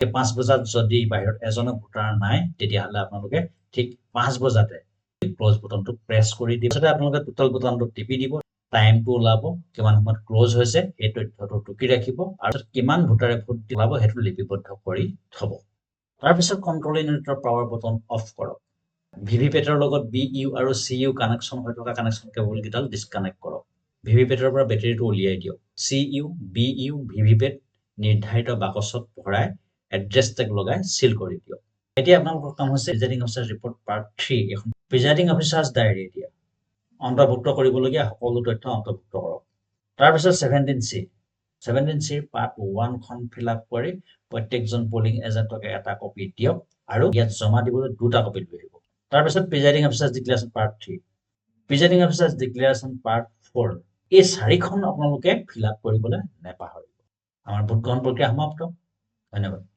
5 বজাত যদি বাহিৰত এজনো ভোটাৰ নাই তেতিয়াহ'লে আপোনালোকে ঠিক 5 বজাতে ক্লোজ বুটামটো প্ৰেছ কৰি দিব পিছতে আপোনালোকে টোটাল বুটামটো টিপি দিব টাইমটো ওলাব কিমান সময়ত ক্লোজ হৈছে এই তথ্যটো টুকি ৰাখিব আৰু কিমান ভোটাৰে ভোট দিলাব সেইটো লিপিবদ্ধ কৰি থব তাৰপিছত কন্ট্ৰল ইউনিটৰ পাৱাৰ বটন অফ কৰক ভিভিপেটৰ লগত BU আৰু CU কানেকশ্যন হৈ থকা কানেকশ্যন কেবল কেইডাল ডিসকানেক্ট কৰক ভিভিপেটৰ পৰা বেটাৰীটো উলিয়াই দিয়ক CU BU ভিভিপেট নিৰ্ধাৰিত বাকচত ভৰাই এড্ৰেছ টেগ লগাই সিল কৰি দিয়ক এতিয়া আপোনালোকৰ কাম হৈছে প্ৰিজাইডিং অফিচাৰ ৰিপৰ্ট পাৰ্ট 3 এখন প্ৰিজাইডিং অফিচাৰ্ছ ডায়েৰী দিয়া অন্তৰ্ভুক্ত কৰিবলগীয়া সকলো তথ্য অন্তৰ্ভুক্ত কৰক তাৰপিছত 17C পাৰ্ট 1 খন ফিল আপ কৰি প্ৰত্যেকজন পোলিং এজেন্টক এটা কপি দিয়ক আৰু ইয়াত জমা দিবলৈ দুটা কপি লৈ আহিব তাৰপিছত presiding officers declaration part 3 presiding officers declaration part 4 এই 4খন আপোনালোকে ফিল আপ কৰিবলৈ নেপাহৰিব আমাৰ ভোট গ্ৰহণ প্ৰক্ৰিয়া সমাপ্ত ধন্যবাদ